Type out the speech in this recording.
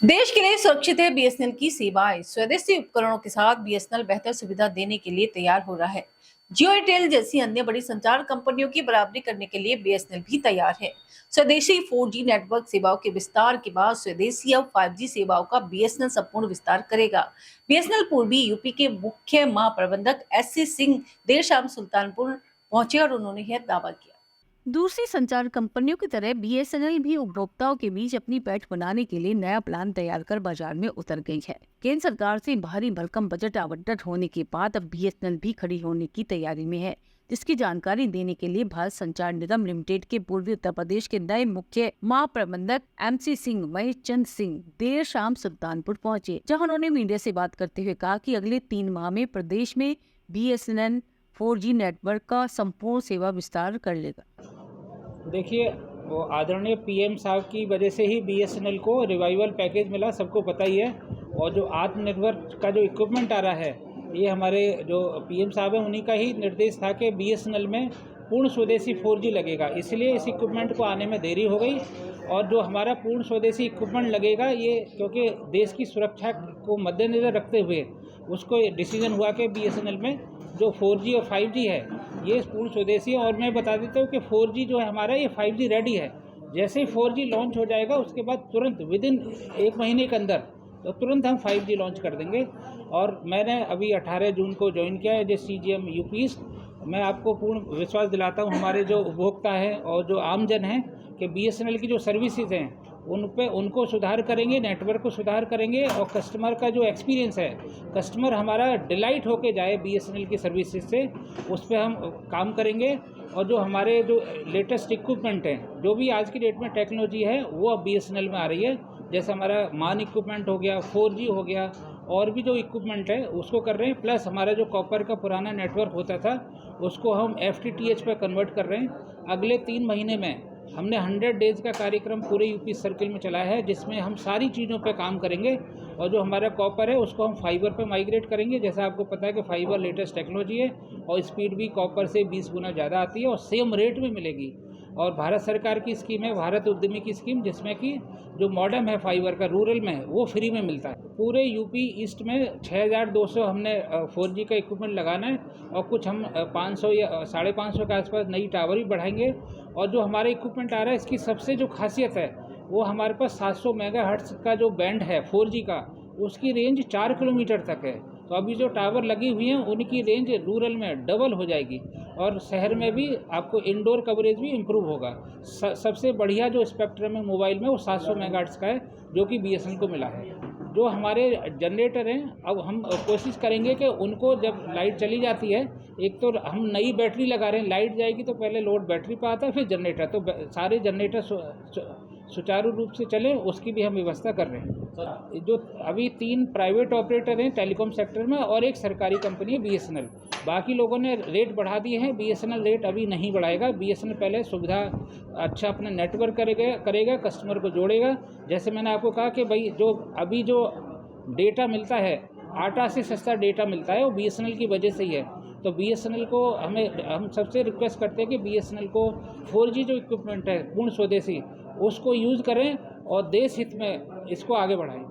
देश के लिए सुरक्षित है बीएसएनएल की सेवाएं। स्वदेशी उपकरणों के साथ बीएसएनएल बेहतर सुविधा देने के लिए तैयार हो रहा है। जियो एयरटेल जैसी अन्य बड़ी संचार कंपनियों की बराबरी करने के लिए बीएसएनएल भी तैयार है। स्वदेशी 4G नेटवर्क सेवाओं के विस्तार के बाद स्वदेशी अब 5G सेवाओं का बीएसएनएल संपूर्ण विस्तार करेगा। बीएसएनएल पूर्वी यूपी के मुख्य महाप्रबंधक SC सिंह देर शाम सुल्तानपुर पहुंचे और उन्होंने यह दावा किया। दूसरी संचार कंपनियों की तरह बीएसएनएल भी उपभोक्ताओं के बीच अपनी पैठ बनाने के लिए नया प्लान तैयार कर बाजार में उतर गई है। केंद्र सरकार से भारी भरकम बजट आवंटन होने के बाद अब बीएसएनएल भी खड़ी होने की तैयारी में है, जिसकी जानकारी देने के लिए भारत संचार निगम लिमिटेड के पूर्वी उत्तर प्रदेश के नए मुख्य महाप्रबंधक MC सिंह महेश चंद सिंह देर शाम सुल्तानपुर पहुंचे, जहां उन्होंने मीडिया से बात करते हुए कहा कि अगले 3 माह में प्रदेश में बीएसएनएल 4G नेटवर्क का संपूर्ण सेवा विस्तार कर लेगा। देखिए, वो आदरणीय PM साहब की वजह से ही BSNL को रिवाइवल पैकेज मिला, सबको पता ही है। और जो आत्मनिर्भर का जो इक्विपमेंट आ रहा है, ये हमारे जो PM साहब हैं उन्हीं का ही निर्देश था कि BSNL में पूर्ण स्वदेशी 4G लगेगा। इसलिए इस इक्विपमेंट को आने में देरी हो गई। और जो हमारा पूर्ण स्वदेशी इक्विपमेंट लगेगा, ये क्योंकि देश की सुरक्षा को मद्देनज़र रखते हुए उसको डिसीजन हुआ कि BSNL में जो 4G और 5G है ये पूर्ण स्वदेशी है। और मैं बता देता हूँ कि 4G जो है हमारा, ये 5G रेडी है। जैसे ही 4G लॉन्च हो जाएगा उसके बाद तुरंत विदिन 1 महीने के अंदर तो तुरंत हम 5G लॉन्च कर देंगे। और मैंने अभी 18 जून को ज्वाइन किया है जो CGM यूपी ईस्ट। मैं आपको पूर्ण विश्वास दिलाता हूँ हमारे जो उपभोक्ता हैं और जो आमजन हैं कि BSNL की जो सर्विसेज हैं उनको सुधार करेंगे, नेटवर्क को सुधार करेंगे और कस्टमर का जो एक्सपीरियंस है, कस्टमर हमारा डिलाइट होके जाए BSNL की सर्विसेज से, उस पर हम काम करेंगे। और जो हमारे जो लेटेस्ट इक्विपमेंट हैं, जो भी आज की डेट में टेक्नोलॉजी है वो अब BSNL में आ रही है। जैसे हमारा मान इक्विपमेंट हो गया, 4G हो गया, और भी जो इक्विपमेंट है उसको कर रहे हैं। प्लस हमारा जो कॉपर का पुराना नेटवर्क होता था उसको हम FTTH पे कन्वर्ट कर रहे हैं। अगले 3 महीने में हमने 100 डेज़ का कार्यक्रम पूरे यूपी सर्किल में चलाया है, जिसमें हम सारी चीज़ों पे काम करेंगे। और जो हमारा कॉपर है उसको हम फाइबर पे माइग्रेट करेंगे। जैसा आपको पता है कि फाइबर लेटेस्ट टेक्नोलॉजी है और स्पीड भी कॉपर से 20 गुना ज़्यादा आती है और सेम रेट में मिलेगी। और भारत सरकार की स्कीम है भारत उद्यमी की स्कीम, जिसमें कि जो मॉडेम है फाइबर का रूरल में वो फ्री में मिलता है। पूरे यूपी ईस्ट में 6200 हमने 4G का इक्विपमेंट लगाना है और कुछ हम 500 या 550 के आसपास नई टावर भी बढ़ाएंगे। और जो हमारा इक्विपमेंट आ रहा है इसकी सबसे जो खासियत है वो हमारे पास 700 मेगाहर्ट्ज़ का जो बैंड है 4G का, उसकी रेंज 4 किलोमीटर तक है। तो अभी जो टावर लगी हुई हैं उनकी रेंज रूरल में डबल हो जाएगी और शहर में भी आपको इंडोर कवरेज भी इम्प्रूव होगा। सबसे बढ़िया जो स्पेक्ट्रम है मोबाइल में वो 700 मेगाहर्ट्ज़ का है, जो कि BSNL को मिला है। जो हमारे जनरेटर हैं, अब हम कोशिश करेंगे कि उनको जब लाइट चली जाती है, एक तो हम नई बैटरी लगा रहे हैं, लाइट जाएगी तो पहले लोड बैटरी पर आता है फिर जनरेटर, तो सारे जनरेटर सुचारू रूप से चले उसकी भी हम व्यवस्था कर रहे हैं। जो अभी 3 प्राइवेट ऑपरेटर हैं टेलीकॉम सेक्टर में और एक सरकारी कंपनी है BSNL। बाकी लोगों ने रेट बढ़ा दिए हैं, BSNL रेट अभी नहीं बढ़ाएगा। BSNL पहले सुविधा अच्छा अपना नेटवर्क करेगा, कस्टमर को जोड़ेगा। जैसे मैंने आपको कहा कि भाई जो अभी जो डेटा मिलता है, आटा से सस्ता डेटा मिलता है, वो BSNL की वजह से ही है। तो BSNL को हम सबसे रिक्वेस्ट करते हैं कि BSNL को 4G जो इक्विपमेंट है पूर्ण स्वदेशी उसको यूज़ करें और देश हित में इसको आगे बढ़ाएं।